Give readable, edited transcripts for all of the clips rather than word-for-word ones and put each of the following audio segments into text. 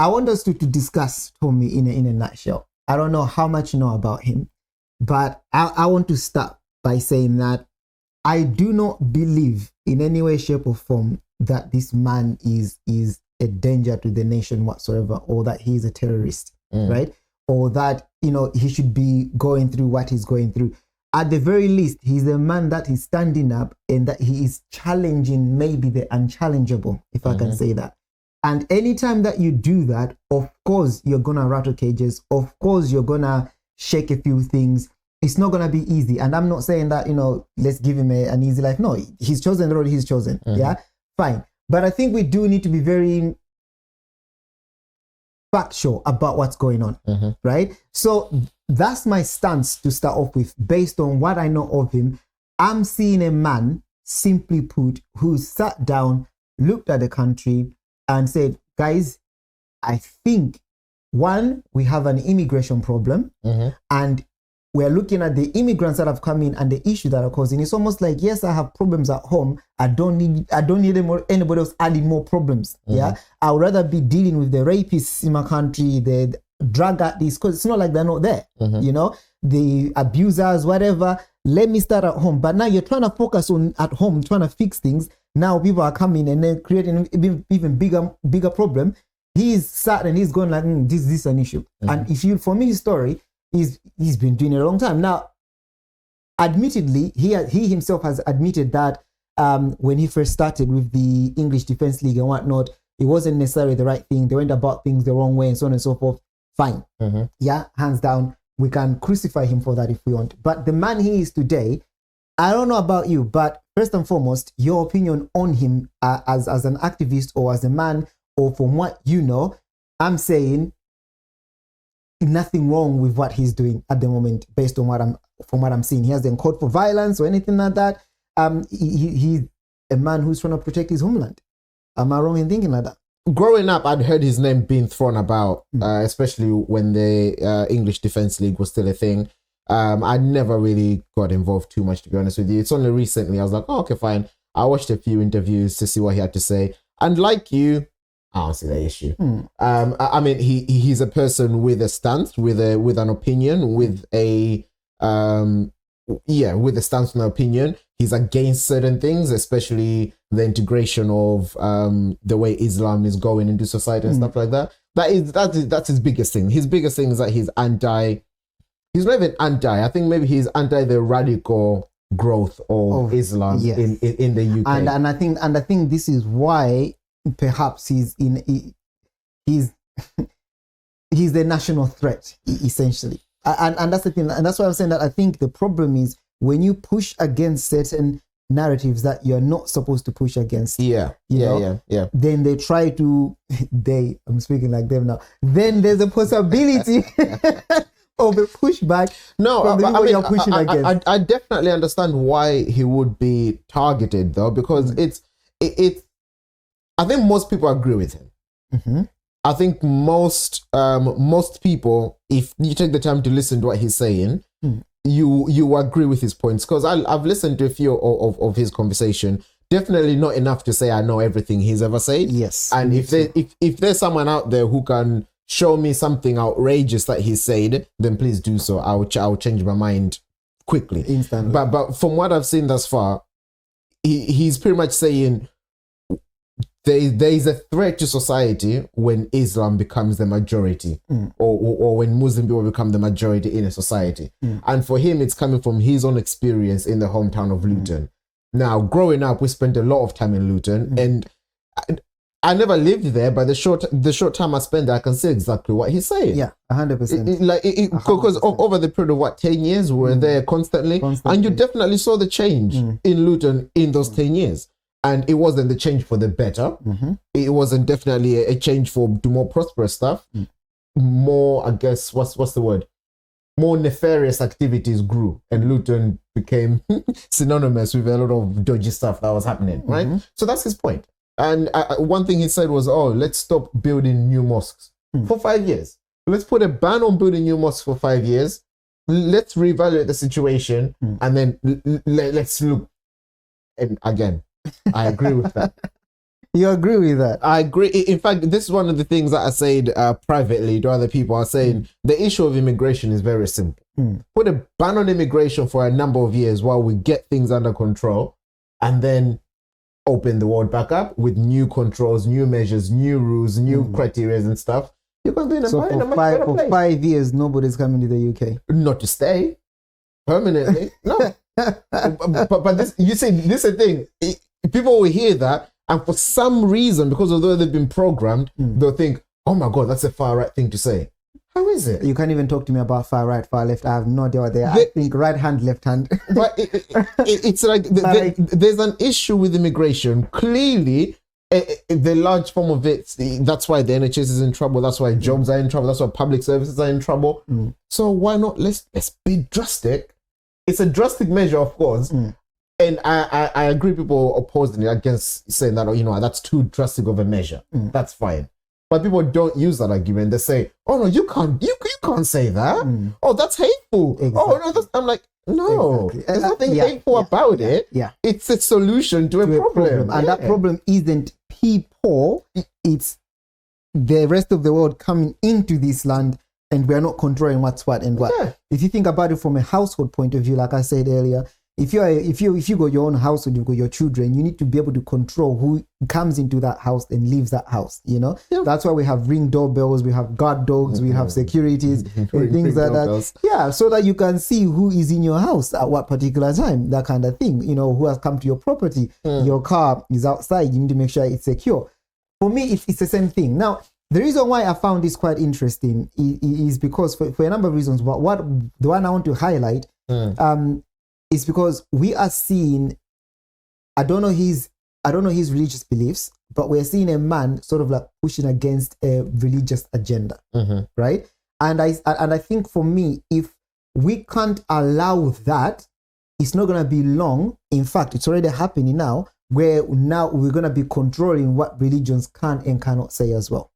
I want us to discuss Tommy in a nutshell. I don't know how much you know about him, but I want to start by saying that I do not believe in any way, shape, or form that this man is a danger to the nation whatsoever, or that he is a terrorist, right? Or that, he should be going through what he's going through. At the very least, he's a man that is standing up and that he is challenging maybe the unchallengeable, if I can say that. And anytime that you do that, of course, you're going to rattle cages. Of course, you're going to shake a few things. It's not going to be easy. And I'm not saying that, let's give him an easy life. No, he's chosen the road he's chosen. Yeah, fine. But I think we do need to be very factual about what's going on, right? So that's my stance to start off with. Based on what I know of him, I'm seeing a man, simply put, who sat down, looked at the country and said, guys, I think, one, we have an immigration problem, and we're looking at the immigrants that have come in and the issue that are causing. It's almost like, yes, I have problems at home. I don't need anybody else adding more problems. Yeah, I would rather be dealing with the rapists in my country, the drug addicts, because it's not like they're not there. The abusers, whatever. Let me start at home. But now you're trying to focus on at home, trying to fix things. Now people are coming and then creating an even bigger problem. He's sat and he's going like, this is an issue. And for me, his story, he's been doing it a long time. Now, admittedly, he himself has admitted that when he first started with the English Defence League and whatnot, it wasn't necessarily the right thing. They went about things the wrong way and so on and so forth. Fine. Yeah, hands down. We can crucify him for that if we want. But the man he is today, I don't know about you, but first and foremost, your opinion on him as an activist or as a man, or from what you know, I'm saying nothing wrong with what he's doing at the moment, based on what I'm seeing. He hasn't called for violence or anything like that. He's a man who's trying to protect his homeland. Am I wrong in thinking like that? Growing up, I'd heard his name being thrown about, especially when the English Defence League was still a thing. I never really got involved too much, to be honest with you. It's only recently I was like, oh, okay, fine. I watched a few interviews to see what he had to say. And like you, I don't see the issue. I mean, he's a person with a stance, with an opinion, with a stance and an opinion. He's against certain things, especially the integration of the way Islam is going into society and stuff like that. That's his biggest thing. His biggest thing is that he's not even anti. I think maybe he's anti the radical growth of Islam in the UK. And I think this is why perhaps he's the national threat, essentially. And that's the thing. And that's why I'm saying that I think the problem is when you push against certain narratives that you're not supposed to push against. Yeah. Then they try to, I'm speaking like them now. Then there's a possibility of a pushback. No, from the people you're pushing against. I definitely understand why he would be targeted, though, because it's I think most people agree with him. I think most people, if you take the time to listen to what he's saying, you agree with his points. Because I've listened to a few of his conversation. Definitely not enough to say I know everything he's ever said. Yes. And if there's someone out there who can show me something outrageous that he said, then please do so. I'll change my mind quickly, instantly. But from what I've seen thus far, he's pretty much saying there is a threat to society when Islam becomes the majority, or when Muslim people become the majority in a society. And for him, it's coming from his own experience in the hometown of Luton. Now, growing up, we spent a lot of time in Luton, and I never lived there, but the short time I spent there, I can say exactly what he's saying. Yeah, 100%. Because over the period of 10 years, we were there constantly, and you definitely saw the change in Luton in those 10 years. And it wasn't the change for the better. It wasn't definitely a change for more prosperous stuff. More, I guess, what's the word? More nefarious activities grew, and Luton became synonymous with a lot of dodgy stuff that was happening, right? So that's his point. And one thing he said was, let's stop building new mosques for 5 years. Let's put a ban on building new mosques for 5 years. Let's reevaluate the situation, and then let's look. And again, I agree with that. You agree with that? I agree. In fact, this is one of the things that I said privately to other people. I saying the issue of immigration is very simple. Put a ban on immigration for a number of years while we get things under control, and then open the world back up with new controls, new measures, new rules, new criteria and stuff. You're going to be in a, so in a much better place. For 5 years, nobody's coming to the UK. Not to stay permanently. No. but this, you see, this is the thing. People will hear that, and for some reason, because although they've been programmed, they'll think, "Oh my God, that's a far right thing to say." How is it? You can't even talk to me about far right, far left. I have no idea what they are. I think right hand, left hand. But it's like there's an issue with immigration. Clearly, the large form of it, that's why the NHS is in trouble. That's why jobs are in trouble. That's why public services are in trouble. So why not? Let's be drastic. It's a drastic measure, of course. And I agree. People opposing it against saying that, you know, that's too drastic of a measure. That's fine. But people don't use that argument. They say, "Oh no, you can't say that. Oh, that's hateful. Exactly. Oh no, that's," I'm like, no, there's nothing hateful about it. It's a solution to a problem. And that problem isn't people, it's the rest of the world coming into this land, and we're not controlling what's what and what. If you think about it from a household point of view, like I said earlier, if you got your own household, you've got your children, you need to be able to control who comes into that house and leaves that house, you know? That's why we have ring doorbells, we have guard dogs, we have securities and things like that. Yeah, so that you can see who is in your house at what particular time, that kind of thing, you know, who has come to your property. Your car is outside, you need to make sure it's secure. For me, it's the same thing. Now, the reason why I found this quite interesting is because for a number of reasons, but the one I want to highlight is because we are seeing, I don't know his religious beliefs, but we're seeing a man sort of like pushing against a religious agenda, right? And I think for me, if we can't allow that, it's not going to be long. In fact, it's already happening now, where now we're going to be controlling what religions can and cannot say as well.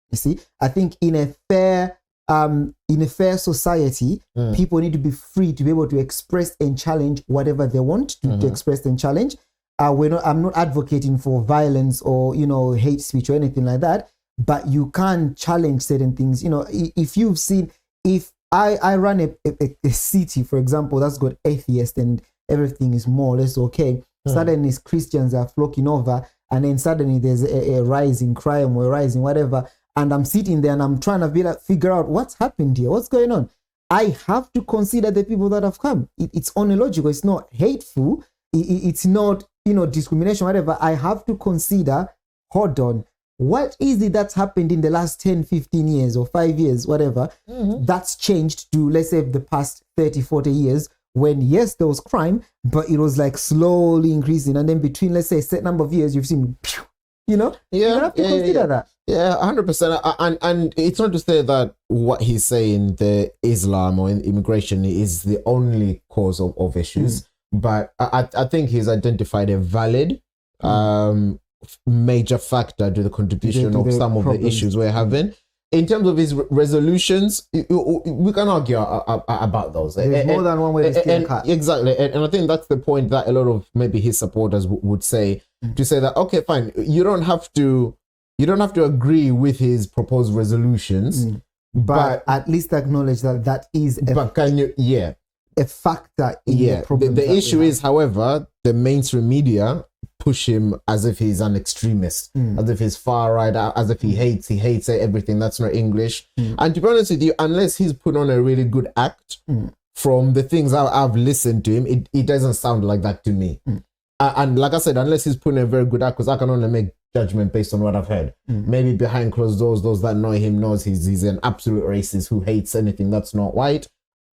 You see, I think in a fair society, people need to be free to be able to express and challenge whatever they want to express and challenge. I'm not advocating for violence or, you know, hate speech or anything like that, but you can challenge certain things. You know, if I run a city, for example, that's got atheists and everything is more or less okay. Suddenly Christians are flocking over, and then suddenly there's a rise in crime or a rise in whatever. And I'm sitting there and I'm trying to figure out what's happened here, what's going on. I have to consider the people that have come. It's only logical. It's not hateful. It's not, you know, discrimination, whatever. I have to consider, hold on, what is it that's happened in the last 10, 15 years or 5 years, whatever, that's changed to, let's say, the past 30, 40 years, when, yes, there was crime, but it was like slowly increasing. And then between, let's say, a set number of years, you've seen, you know, you have to consider that. Yeah, 100%. And it's not to say that what he's saying, the Islam or immigration, is the only cause of issues. But I think he's identified a valid major factor to the contribution of some of the issues we're having. In terms of his resolutions, we can argue about those. There's more than one way to skin a cat. Exactly. And I think that's the point that a lot of maybe his supporters would say, to say that, okay, fine, you don't have to agree with his proposed resolutions, but at least acknowledge that is a factor in the problem. The issue is, however, the mainstream media push him as if he's an extremist, as if he's far right, as if he hates everything that's not English. And to be honest with you, unless he's put on a really good act, from the things I've listened to him, it doesn't sound like that to me. And like I said, unless he's put in a very good act, because I can only make judgment based on what I've heard. Maybe behind closed doors, those that know him knows he's an absolute racist who hates anything that's not white.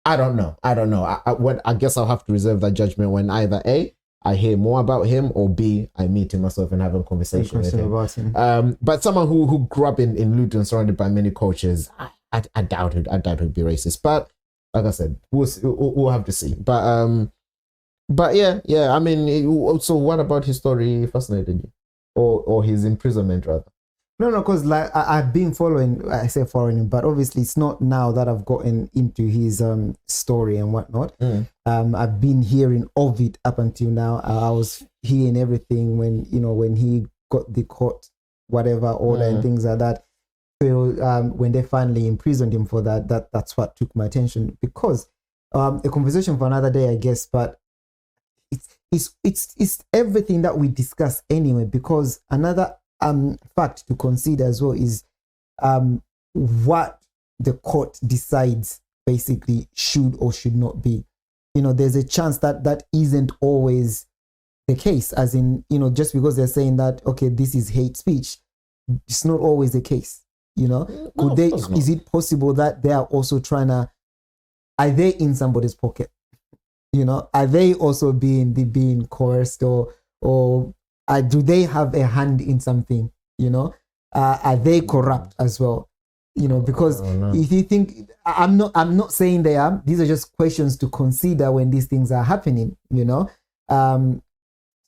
I don't know. I guess I'll have to reserve that judgment when either A, I hear more about him, or B, I meet him myself and have a conversation with him. But someone who grew up in Luton, surrounded by many cultures, I doubt he'd be racist. But like I said, we'll have to see. But yeah. I mean, so what about his story fascinated you, or his imprisonment rather? No, because like I've been following him, but obviously it's not now that I've gotten into his story and whatnot. I've been hearing of it up until now. I was hearing everything when he got the court whatever order and things like that. So when they finally imprisoned him for that's what took my attention, because a conversation for another day, I guess. But it's everything that we discuss anyway. Because another fact to consider as well is what the court decides basically should or should not be. There's a chance that isn't always the case, as in, just because they're saying that, okay, this is hate speech, it's not always the case. Is it possible that they are also are they in somebody's pocket? Are they also being coerced, or do they have a hand in something? Are they corrupt as well? Because if you think, I'm not saying they are. These are just questions to consider when these things are happening.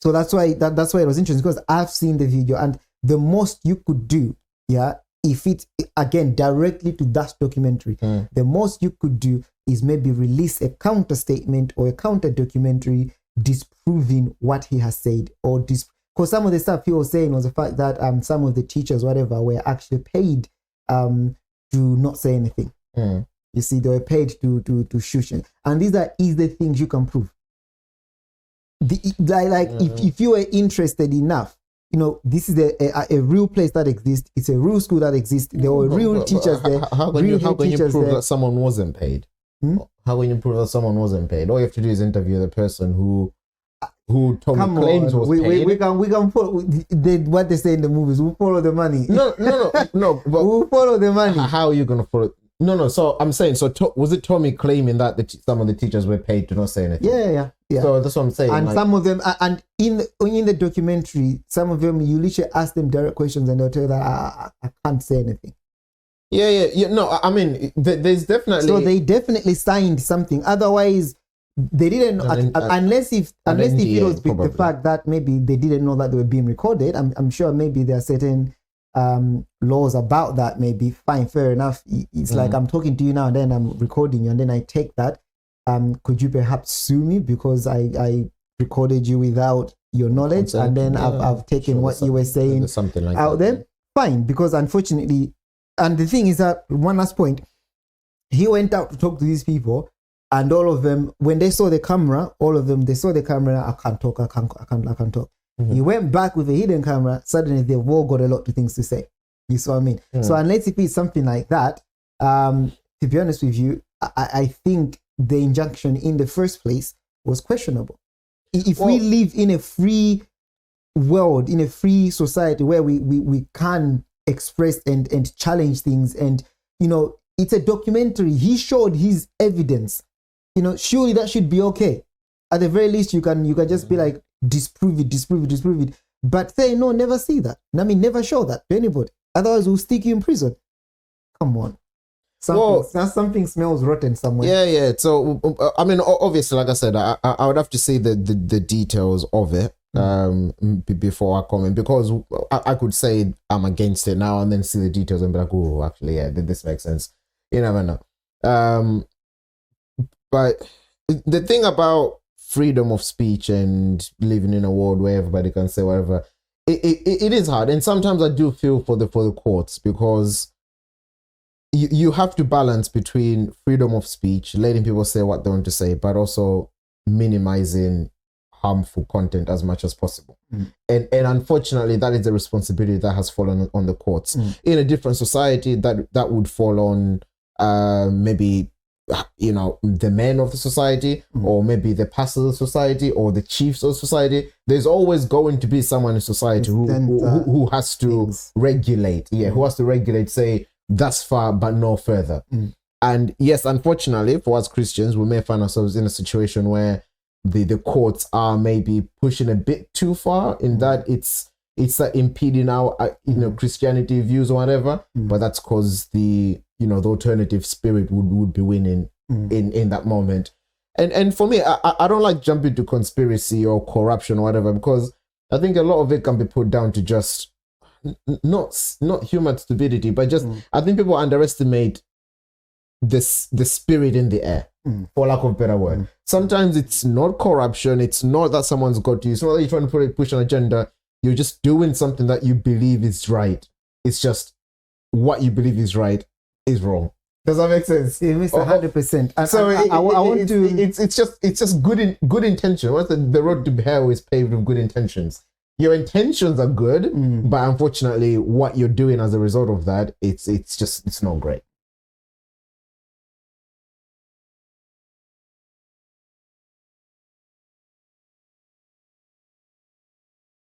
So that's why it was interesting, because I've seen the video, and the most you could do, if it again directly to that documentary, the most you could do is maybe release a counter statement or a counter documentary disproving what he has said, or because some of the stuff he was saying was the fact that some of the teachers, whatever, were actually paid to not say anything. You see, they were paid to shush, and these are easy things you can prove. If you were interested enough, this is a real place that exists. It's a real school that exists. There were real teachers there. How can you prove that someone wasn't paid? How can you prove that someone wasn't paid? All you have to do is interview the person who Tommy claims was paid. We can follow what they say in the movies. We'll follow the money. No. But we'll follow the money. How are you gonna follow? No. So I'm saying, was it Tommy claiming that some of the teachers were paid to not say anything? Yeah. So that's what I'm saying. And some of them, and in the documentary, some of them, you literally ask them direct questions, and they'll tell you that I can't say anything. Yeah. No, I mean, there's definitely. So they definitely signed something. Otherwise, they didn't. Unless if it was the fact that maybe they didn't know that they were being recorded. I'm sure maybe there are certain laws about that. Maybe fine, fair enough. It's like I'm talking to you now, and then I'm recording you, and then I take that. Could you perhaps sue me because I recorded you without your knowledge, and then I've taken what you were saying something like out there? Fine, because unfortunately, and the thing is that, one last point, he went out to talk to these people, and all of them, when they saw the camera, they saw the camera. I can't talk. He went back with a hidden camera. Suddenly, they've all got a lot of things to say. You see what I mean? So unless it be something like that, to be honest with you, I think the injunction in the first place was questionable. If we live in a free world, in a free society where we can express and challenge things, and it's a documentary, he showed his evidence, surely that should be okay. At the very least, you can just be like, disprove it, but say no, never see that. I mean, never show that to anybody, otherwise we'll stick you in prison. Come on. Something smells rotten somewhere. Yeah. So, I mean, obviously, like I said, I would have to see the details of it before I comment, because I could say I'm against it now and then see the details and be like, oh, actually, yeah, this makes sense. You never know. But the thing about freedom of speech and living in a world where everybody can say whatever, it is hard. And sometimes I do feel for the courts, because you have to balance between freedom of speech, letting people say what they want to say, but also minimizing harmful content as much as possible. And unfortunately, that is the responsibility that has fallen on the courts. In a different society, that would fall on maybe the men of the society, or maybe the pastors of society, or the chiefs of society. There's always going to be someone in society who has to regulate. Who has to regulate, say, thus far but no further. And yes, unfortunately for us Christians, we may find ourselves in a situation where the courts are maybe pushing a bit too far, in that it's impeding our Christianity views or whatever. But that's because the alternative spirit would be winning in that moment. And for me, I don't like jumping to conspiracy or corruption or whatever, because I think a lot of it can be put down to just not human stupidity, but just I think people underestimate the spirit in the air, for lack of a better word. Sometimes it's not corruption, it's not that someone's got you, it's not that you're trying to push an agenda. You're just doing something that you believe is right. It's just what you believe is right is wrong. Does that make sense? It makes 100%. So I want to. It's just good intention. What's the road to hell is paved with good intentions. Your intentions are good, but unfortunately, what you're doing as a result of that, it's not great.